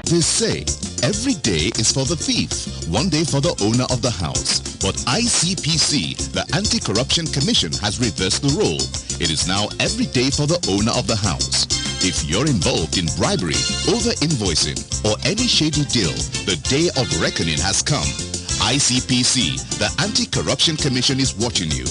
They say every day is for the thief, one day for the owner of the house. But ICPC, the Anti-Corruption Commission, has reversed the role. It is now every day for the owner of the house. If you're involved in bribery, over-invoicing, or any shady deal, the day of reckoning has come. ICPC, the Anti-Corruption Commission, is watching you.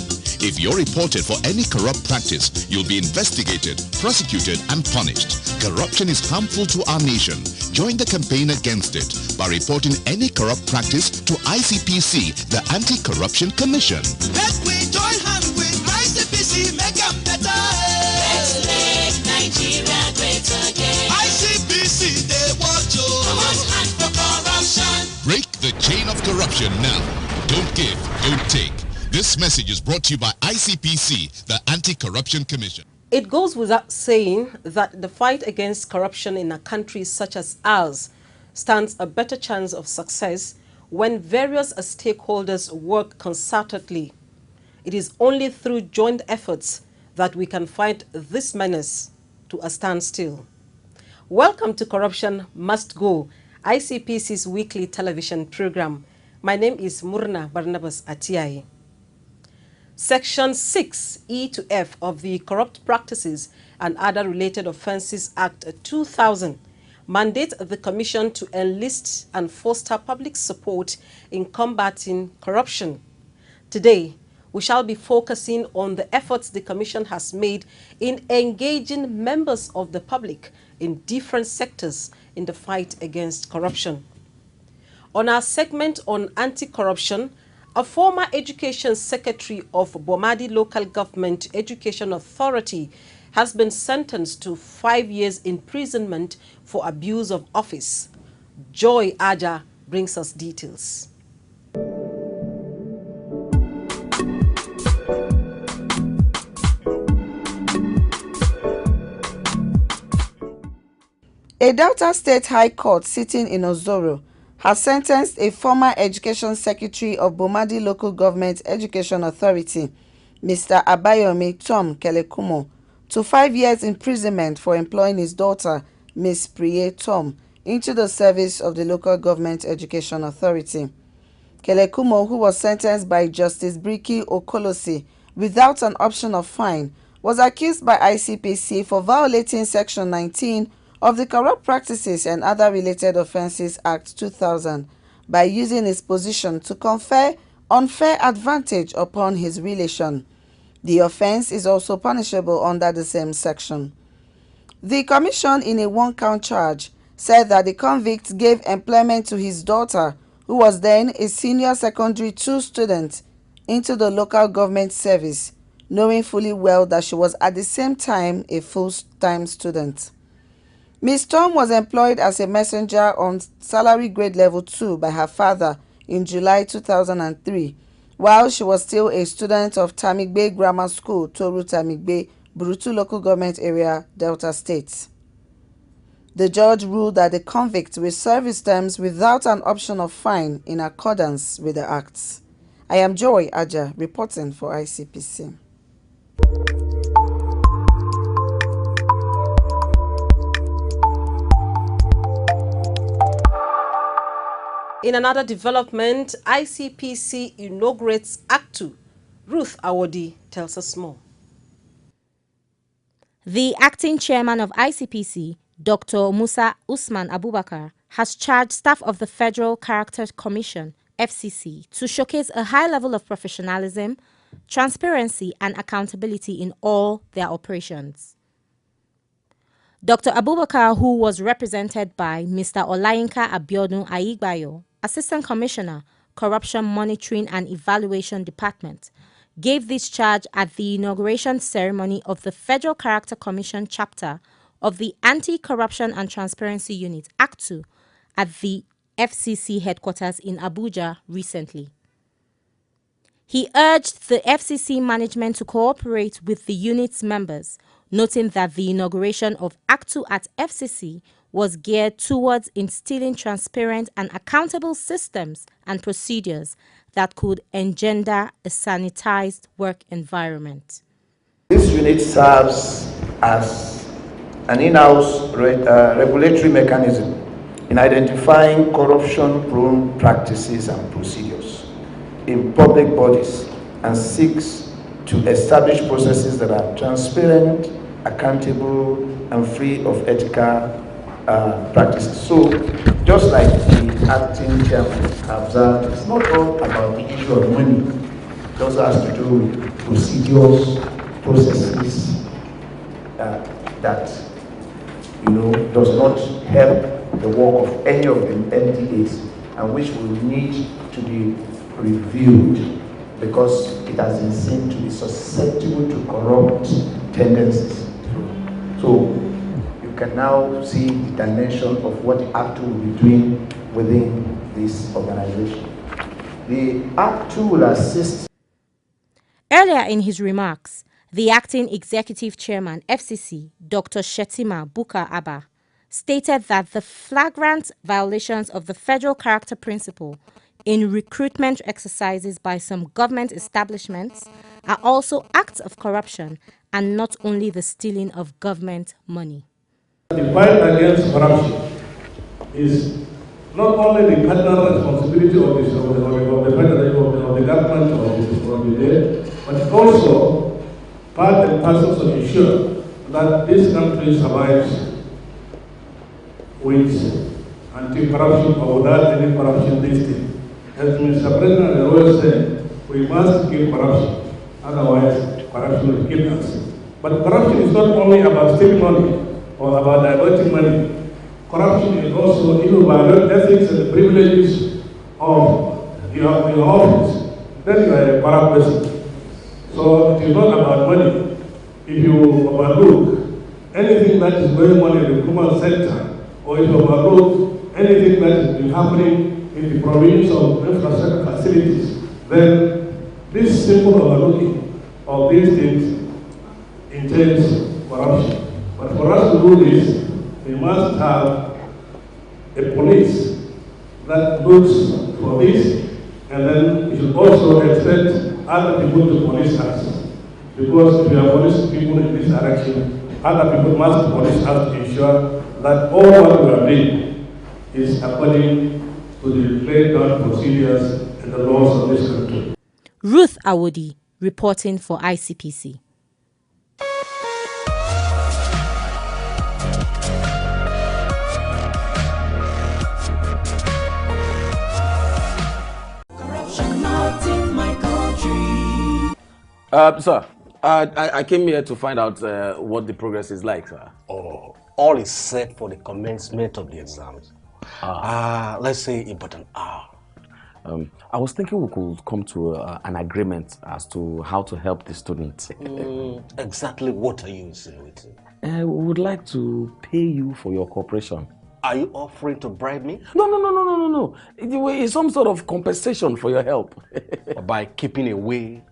If you're reported for any corrupt practice, you'll be investigated, prosecuted, and punished. Corruption is harmful to our nation. Join the campaign against it by reporting any corrupt practice to ICPC, the Anti-Corruption Commission. Let's join hands with ICPC, make them better. Let's make Nigeria great again. ICPC, they want you. Come on, hand for corruption. Break the chain of corruption now. Don't give, don't take. This message is brought to you by ICPC, the Anti-Corruption Commission. It goes without saying that the fight against corruption in a country such as ours stands a better chance of success when various stakeholders work concertedly. It is only through joint efforts that we can fight this menace to a standstill. Welcome to Corruption Must Go, ICPC's weekly television program. My name is Murna Barnabas Atiai. Section 6 E to F of the Corrupt Practices and Other Related Offences Act 2000 mandates the Commission to enlist and foster public support in combating corruption. Today, we shall be focusing on the efforts the Commission has made in engaging members of the public in different sectors in the fight against corruption. On our segment on anti-corruption, a former Education Secretary of Bomadi Local Government Education Authority has been sentenced to 5 years imprisonment for abuse of office. Joy Aja brings us details. A Delta State High Court sitting in Ozoro has sentenced a former Education Secretary of Bomadi Local Government Education Authority, Mr. Abayomi Tom Kelekumo, to 5 years imprisonment for employing his daughter, Ms. Priye Tom, into the service of the Local Government Education Authority. Kelekumo, who was sentenced by Justice Briki Okolosi without an option of fine, was accused by ICPC for violating Section 19 of the Corrupt Practices and Other Related Offences Act 2000 by using his position to confer unfair advantage upon his relation. The offence is also punishable under the same section. The Commission, in a one-count charge, said that the convict gave employment to his daughter, who was then a senior secondary 2 student, into the local government service, knowing fully well that she was at the same time a full-time student. Ms. Tom was employed as a messenger on salary grade level 2 by her father in July 2003, while she was still a student of Tamigbe Grammar School, Toru Tamigbe, Burutu Local Government Area, Delta State. The judge ruled that the convict will serve his terms without an option of fine in accordance with the acts. I am Joy Aja, reporting for ICPC. In another development, ICPC inaugurates Act 2. Ruth Awodi tells us more. The acting chairman of ICPC, Dr. Musa Usman Abubakar, has charged staff of the Federal Character Commission, FCC, to showcase a high level of professionalism, transparency, and accountability in all their operations. Dr. Abubakar, who was represented by Mr. Olayinka Abiodun Aigbayo, Assistant Commissioner, Corruption Monitoring and Evaluation Department, gave this charge at the inauguration ceremony of the Federal Character Commission chapter of the Anti-Corruption and Transparency Unit, ACTU, at the FCC headquarters in Abuja recently. He urged the FCC management to cooperate with the unit's members, noting that the inauguration of ACTU at FCC was geared towards instilling transparent and accountable systems and procedures that could engender a sanitized work environment. This unit serves as an in-house regulatory mechanism in identifying corruption-prone practices and procedures in public bodies and seeks to establish processes that are transparent, accountable, and free of ethical practices. So, just like the acting chairman observed, it's not all about the issue of money. It also has to do with procedures, processes that does not help the work of any of the MDAs and which will need to be reviewed because it has been seen to be susceptible to corrupt tendencies. So you can now see the dimension of what the ACTU will be doing within this organization. The ACTU will assist. Earlier in his remarks, the acting executive chairman, FCC, Dr. Shetima Bukar Abba, stated that the flagrant violations of the federal character principle in recruitment exercises by some government establishments are also acts of corruption and not only the stealing of government money. The fight against corruption is not only the personal responsibility of the government or the day, but also part and parcel to ensure that this country survives with anti-corruption or without any corruption listing. As Mr. President always said, we must kill corruption, otherwise corruption will kill us. But corruption is not only about stealing money or about diverting money. Corruption is also about ethics and privileges of your office. Then you are a corrupt person. So it is not about money. If you overlook anything that is going on in the human sector, or if you overlook anything that has been happening in the province of infrastructure facilities, then this simple overlooking of these things entails corruption. But for us to do this, we must have a police that looks for this, and then we should also expect other people to police us. Because if we are policing people in this direction, other people must police us to ensure that all what we are doing is according to the laid down procedures and the laws of this country. Ruth Awodi, reporting for ICPC. Sir, I came here to find out what the progress is like, sir. Oh, all is set for the commencement of the exams. Let's say about an hour. I was thinking we could come to an agreement as to how to help the students. Exactly what are you insinuating? We would like to pay you for your cooperation. Are you offering to bribe me? No. It's some sort of compensation for your help. By keeping away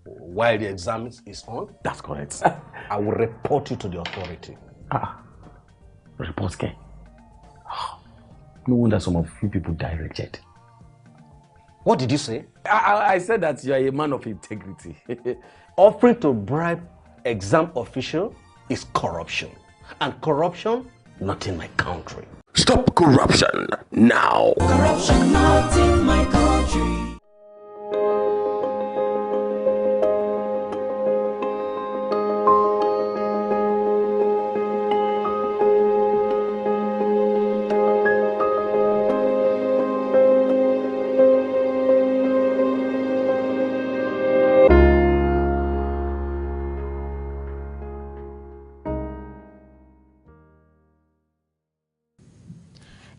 while the exam is on? That's correct. I will report you to the authority. Report, K. No wonder some of you people die rejected. What did you say? I said that you are a man of integrity. Offering to bribe exam official is corruption. And corruption, not in my country. Stop corruption now. Corruption not in my country.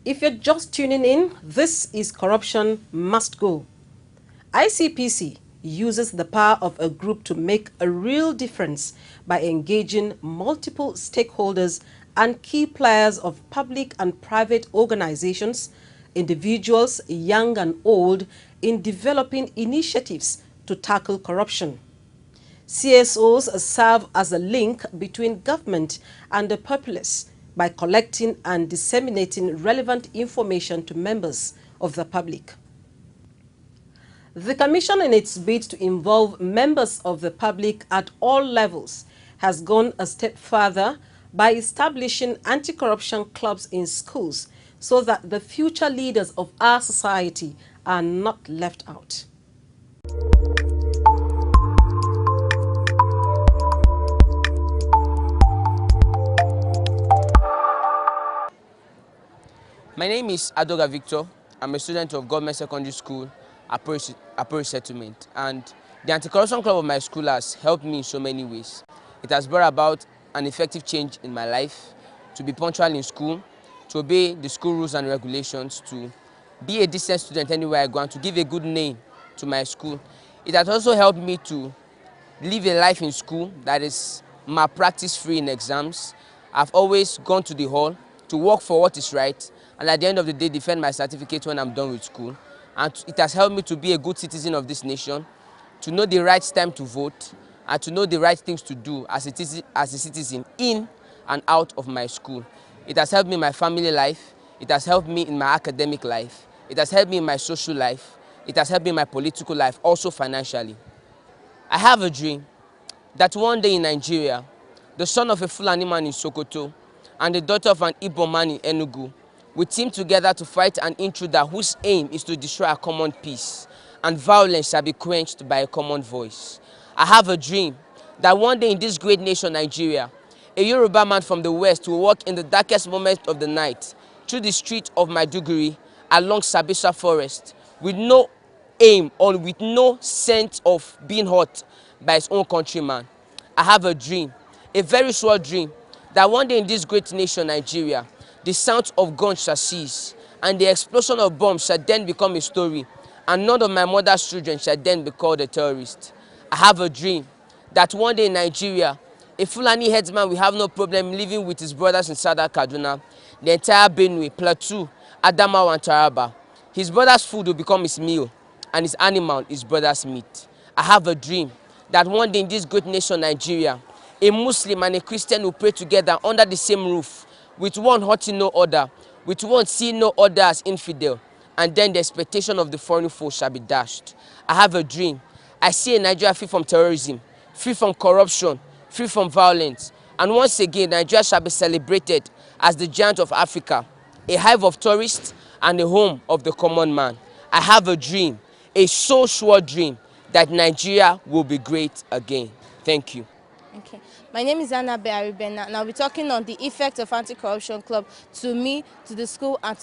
If you're just tuning in, this is Corruption Must Go. ICPC uses the power of a group to make a real difference by engaging multiple stakeholders and key players of public and private organizations, individuals, young and old, in developing initiatives to tackle corruption. CSOs serve as a link between government and the populace by collecting and disseminating relevant information to members of the public. The Commission, in its bid to involve members of the public at all levels, has gone a step further by establishing anti-corruption clubs in schools so that the future leaders of our society are not left out. My name is Adoga Victor. I'm a student of Government Secondary School, Apuri Settlement, and the Anti-Corruption Club of my school has helped me in so many ways. It has brought about an effective change in my life, to be punctual in school, to obey the school rules and regulations, to be a decent student anywhere I go, and to give a good name to my school. It has also helped me to live a life in school that is malpractice-free in exams. I've always gone to the hall to work for what is right, and at the end of the day defend my certificate when I'm done with school. And it has helped me to be a good citizen of this nation, to know the right time to vote, and to know the right things to do as a citizen in and out of my school. It has helped me in my family life, it has helped me in my academic life, it has helped me in my social life, it has helped me in my political life, also financially. I have a dream that one day in Nigeria, the son of a Fulani man in Sokoto and the daughter of an Igbo man in Enugu will team together to fight an intruder whose aim is to destroy a common peace, and violence shall be quenched by a common voice. I have a dream that one day in this great nation, Nigeria, a Yoruba man from the west will walk in the darkest moment of the night through the street of Maiduguri along Sabisa Forest with no aim or with no sense of being hurt by his own countryman. I have a dream, a very short dream, that one day in this great nation, Nigeria, the sound of guns shall cease, and the explosion of bombs shall then become a story, and none of my mother's children shall then be called a terrorist. I have a dream that one day in Nigeria, a Fulani headsman will have no problem living with his brothers in Southern Kaduna, the entire Benue, Plateau, Adamawa and Taraba. His brother's food will become his meal, and his animal his brother's meat. I have a dream that one day in this great nation, Nigeria, a Muslim and a Christian will pray together under the same roof, with one hurting no other, with one seeing no other as infidel, and then the expectation of the foreign foe shall be dashed. I have a dream. I see a Nigeria free from terrorism, free from corruption, free from violence, and once again Nigeria shall be celebrated as the giant of Africa, a hive of tourists and a home of the common man. I have a dream, a so sure dream, that Nigeria will be great again. Thank you. Okay. My name is Anna Bearibena, and I'll be talking on the effect of Anti-Corruption Club to me, to the school, and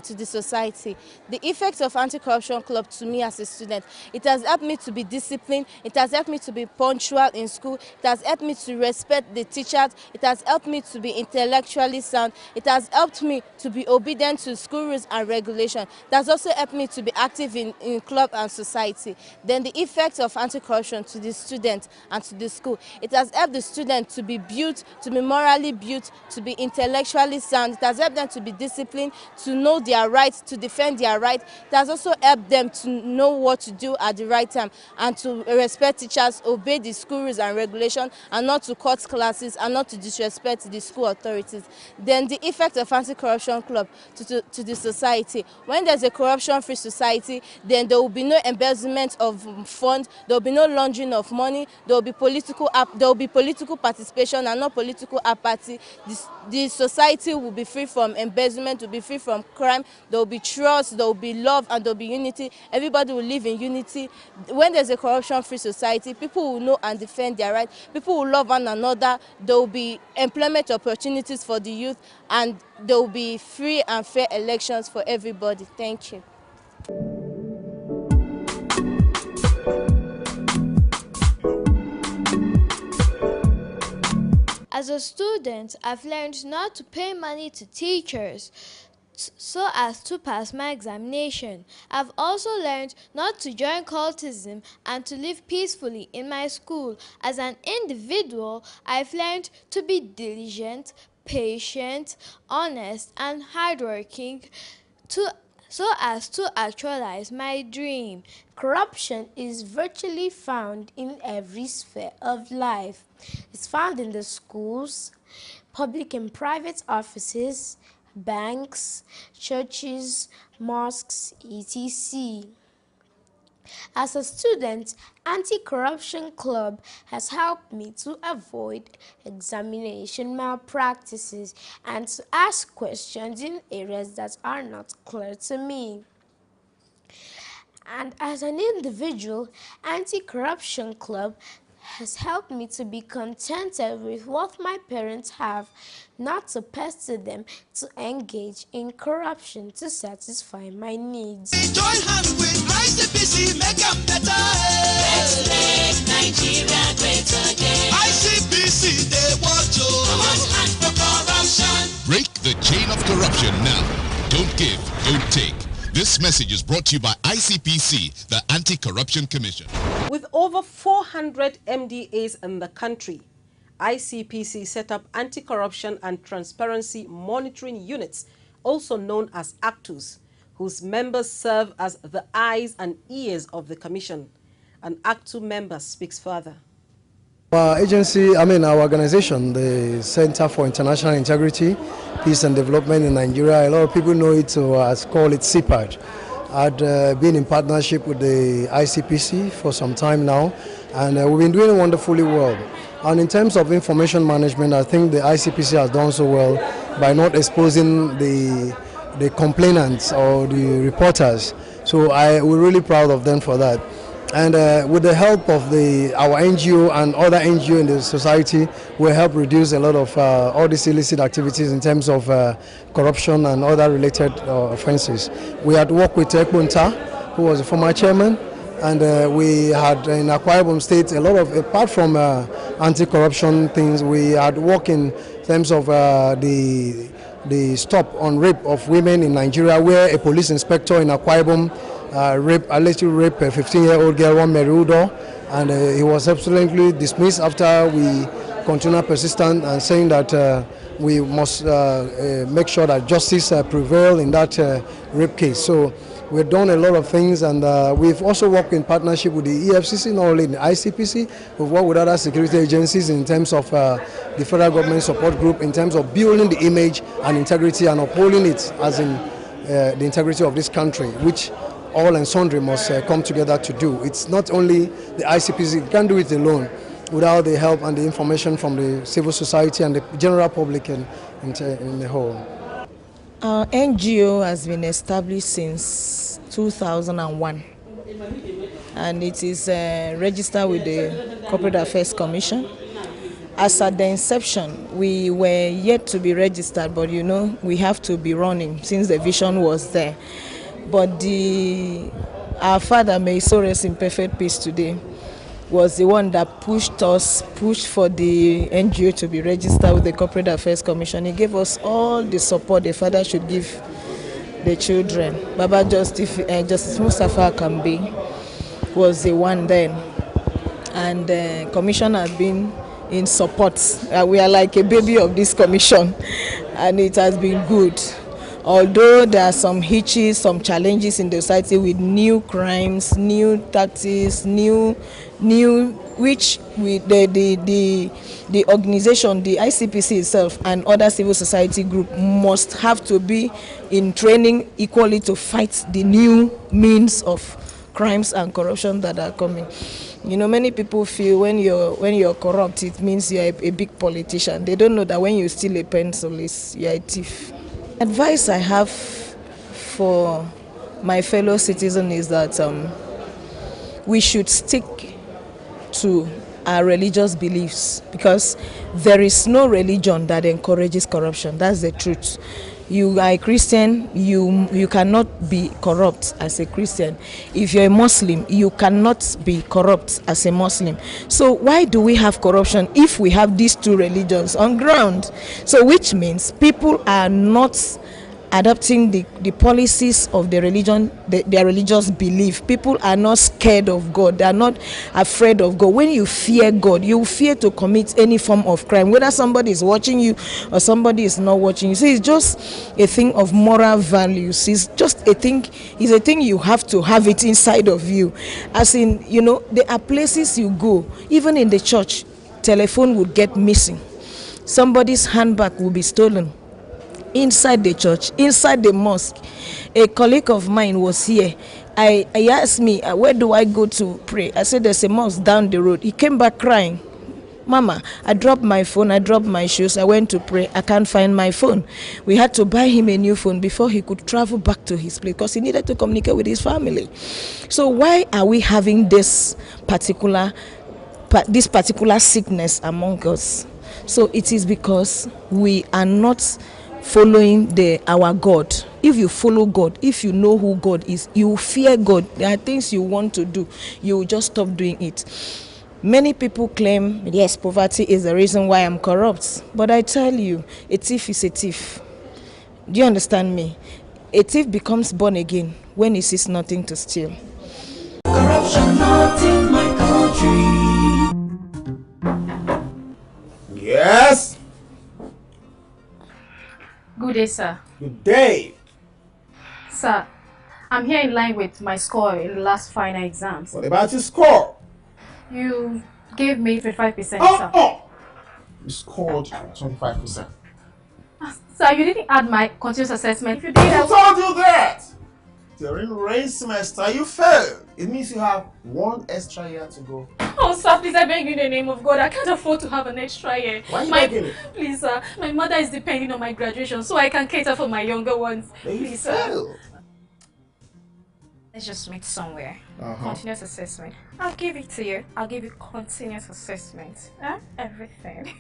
to the society. The effect of Anti-Corruption Club to me as a student, it has helped me to be disciplined, it has helped me to be punctual in school, it has helped me to respect the teachers, it has helped me to be intellectually sound, it has helped me to be obedient to school rules and regulations. It has also helped me to be active in club and society. Then the effect of anti-corruption to the student and to the school, it has helped the student to be built, to be morally built, to be intellectually sound. It has helped them to be disciplined, to know their rights, to defend their rights. It has also helped them to know what to do at the right time and to respect teachers, obey the school rules and regulations, and not to cut classes and not to disrespect the school authorities. Then the effect of Anti-Corruption Club to the society. When there's a corruption-free society, then there will be no embezzlement of funds, there will be no laundering of money, there will be political participation and not political apathy. The society will be free from embezzlement, will be free from crime, there will be trust, there will be love, and there will be unity. Everybody will live in unity. When there's a corruption-free society, people will know and defend their rights, people will love one another, there will be employment opportunities for the youth, and there will be free and fair elections for everybody. Thank you. As a student, I've learned not to pay money to teachers, so as to pass my examination. I've also learned not to join cultism and to live peacefully in my school. As an individual, I've learned to be diligent, patient, honest, and hardworking so as to actualize my dream. Corruption is virtually found in every sphere of life. It's found in the schools, public and private offices, banks, churches, mosques, etc. As a student, Anti-Corruption Club has helped me to avoid examination malpractices and to ask questions in areas that are not clear to me. And as an individual, Anti-Corruption Club has helped me to be contented with what my parents have, not to pester them to engage in corruption to satisfy my needs. Join hands with ICPC, make them better. Let's make Nigeria great again. ICPC, they watch you. Come hand for corruption. Break the chain of corruption now. Don't give, don't take. This message is brought to you by ICPC, the Anti-Corruption Commission. With over 400 MDAs in the country, ICPC set up Anti-Corruption and Transparency Monitoring Units, also known as ACTUs, whose members serve as the eyes and ears of the Commission. An ACTU member speaks further. Our agency, our organization, the Center for International Integrity, Peace and Development in Nigeria, a lot of people know it as call it CPAD. I'd been in partnership with the ICPC for some time now, and we've been doing wonderfully well. And in terms of information management, I think the ICPC has done so well by not exposing the complainants or the reporters. So we're really proud of them for that. And with the help of our NGO and other NGO in the society, we help reduce a lot of all these illicit activities in terms of corruption and other related offenses. We had worked with Ekpunta, who was a former chairman, and we had in Akwa Ibom State a lot of, apart from anti-corruption things, we had worked in terms of the stop on rape of women in Nigeria, where a police inspector in Akwa Ibom allegedly raped a 15-year-old girl, one Merudo, and he was absolutely dismissed after we continued persistent and saying that we must make sure that justice prevail in that rape case. So we've done a lot of things, and we've also worked in partnership with the EFCC, not only the ICPC. We've worked with other security agencies in terms of the federal government support group, in terms of building the image and integrity and upholding it as in the integrity of this country, which all and sundry must come together to do. It's not only the ICPC, it can't do it alone without the help and the information from the civil society and the general public in the whole. Our NGO has been established since 2001, and it is registered with the Corporate Affairs Commission. As at the inception, we were yet to be registered, but we have to be running since the vision was there. But our father, may so rest in perfect peace today, was the one that pushed for the NGO to be registered with the Corporate Affairs Commission. He gave us all the support the father should give the children. Baba Justice Mustafa Kambi was the one then, and the commission has been in support. We are like a baby of this commission, and it has been good. Although there are some hitches, some challenges in the society with new crimes, new tactics, which with the organization, the ICPC itself and other civil society group must have to be in training equally to fight the new means of crimes and corruption that are coming. Many people feel when you're corrupt, it means you're a big politician. They don't know that when you steal a pencil, you're a thief. Advice I have for my fellow citizens is that we should stick to our religious beliefs, because there is no religion that encourages corruption. That's the truth. You are a Christian, you cannot be corrupt as a Christian. If you're a Muslim, you cannot be corrupt as a Muslim. So why do we have corruption if we have these two religions on ground? So which means people are not adopting the policies of the religion, their religious belief. People are not scared of God. They are not afraid of God. When you fear God, you fear to commit any form of crime, whether somebody is watching you or somebody is not watching you. See, it's just a thing of moral values. It's just a thing. It's a thing you have to have it inside of you. As in, you know, there are places you go, even in the church, telephone would get missing. Somebody's handbag will be stolen inside the church, inside the mosque. A colleague of mine was here. He asked me, where do I go to pray? I said, there's a mosque down the road. He came back crying. Mama, I dropped my phone, I dropped my shoes, I went to pray, I can't find my phone. We had to buy him a new phone before he could travel back to his place because he needed to communicate with his family. So why are we having this particular sickness among us? So it is because we are not following our God. If you follow God, if you know who God is, you fear God. There are things you want to do, you will just stop doing it. Many people claim, yes, poverty is the reason why I'm corrupt. But I tell you, a thief is a thief. Do you understand me? A thief becomes born again when he sees nothing to steal. Corruption not in my country. Yes? Good day, sir. Good day. Sir, I'm here in line with my score in the last final exams. What about your score? You gave me 25%, sir. Oh! You scored 25%. Sir, you didn't add my continuous assessment. If you did, Who told you that? During rain semester, you failed. It means you have one extra year to go. Oh, sir, please, I beg you in the name of God. I can't afford to have an extra year. Why are you begging it? Please, sir, my mother is depending on my graduation, so I can cater for my younger ones. Please, sir. Let's just meet somewhere. Continuous assessment. I'll give it to you. I'll give you continuous assessment. Everything.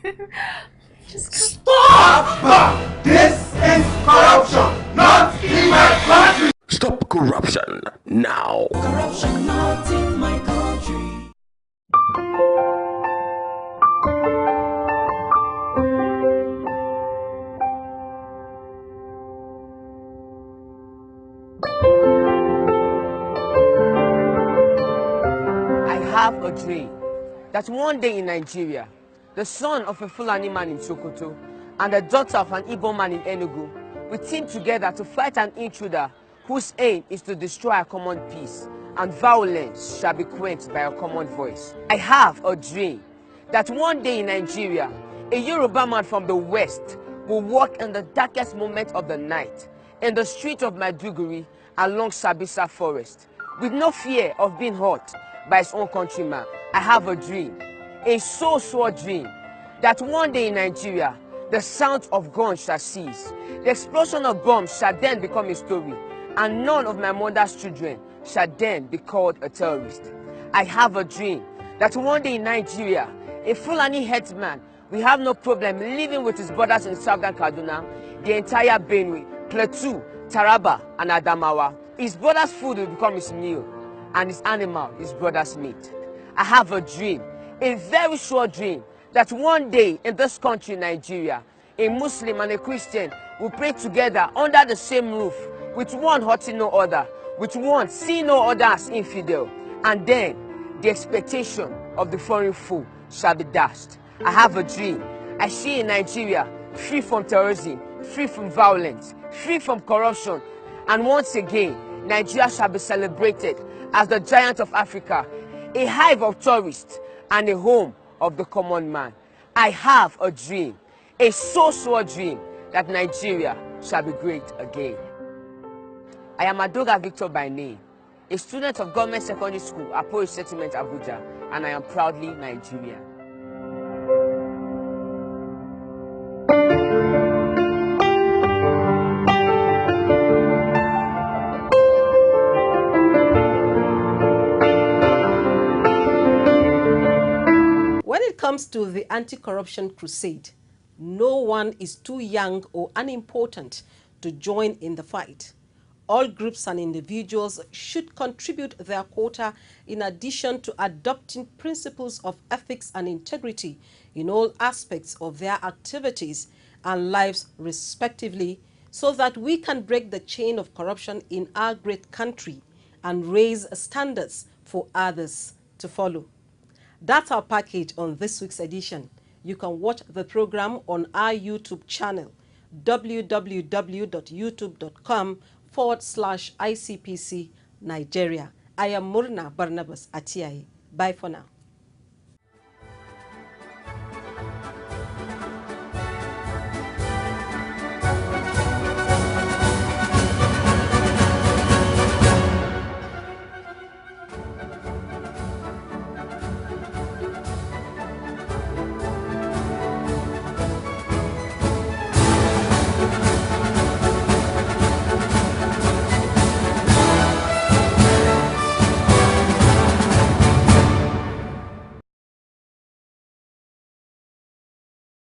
Just stop! This is corruption, not in my country! Stop corruption now. Corruption not in my country. I have a dream that one day in Nigeria, the son of a Fulani man in Sokoto and the daughter of an Igbo man in Enugu will team together to fight an intruder whose aim is to destroy our common peace, and violence shall be quenched by a common voice. I have a dream that one day in Nigeria, a Yoruba man from the west will walk in the darkest moment of the night in the street of Maiduguri along Sabisa forest with no fear of being hurt by his own countryman. I have a dream, a so-so dream, that one day in Nigeria, the sound of guns shall cease. The explosion of bombs shall then become a story, and none of my mother's children shall then be called a terrorist. I have a dream that one day in Nigeria, a Fulani headsman will have no problem living with his brothers in southern Kaduna, the entire Benue, Plateau, Taraba, and Adamawa. His brother's food will become his meal, and his animal his brother's meat. I have a dream, a very short dream, that one day in this country, Nigeria, a Muslim and a Christian will pray together under the same roof, with one hurting no other, with one seeing no other as infidel, and then the expectation of the foreign foe shall be dashed. I have a dream. I see in Nigeria free from terrorism, free from violence, free from corruption, and once again, Nigeria shall be celebrated as the giant of Africa, a hive of tourists, and a home of the common man. I have a dream, a so-so dream, that Nigeria shall be great again. I am Adoga Victor by name, a student of Government Secondary School, Apoi Settlement, Abuja, and I am proudly Nigerian. When it comes to the anti-corruption crusade, no one is too young or unimportant to join in the fight. All groups and individuals should contribute their quota in addition to adopting principles of ethics and integrity in all aspects of their activities and lives respectively, so that we can break the chain of corruption in our great country and raise standards for others to follow. That's our package on this week's edition. You can watch the program on our YouTube channel, www.youtube.com/ICPC Nigeria. I am Murna Barnabas Atiaye. Bye for now.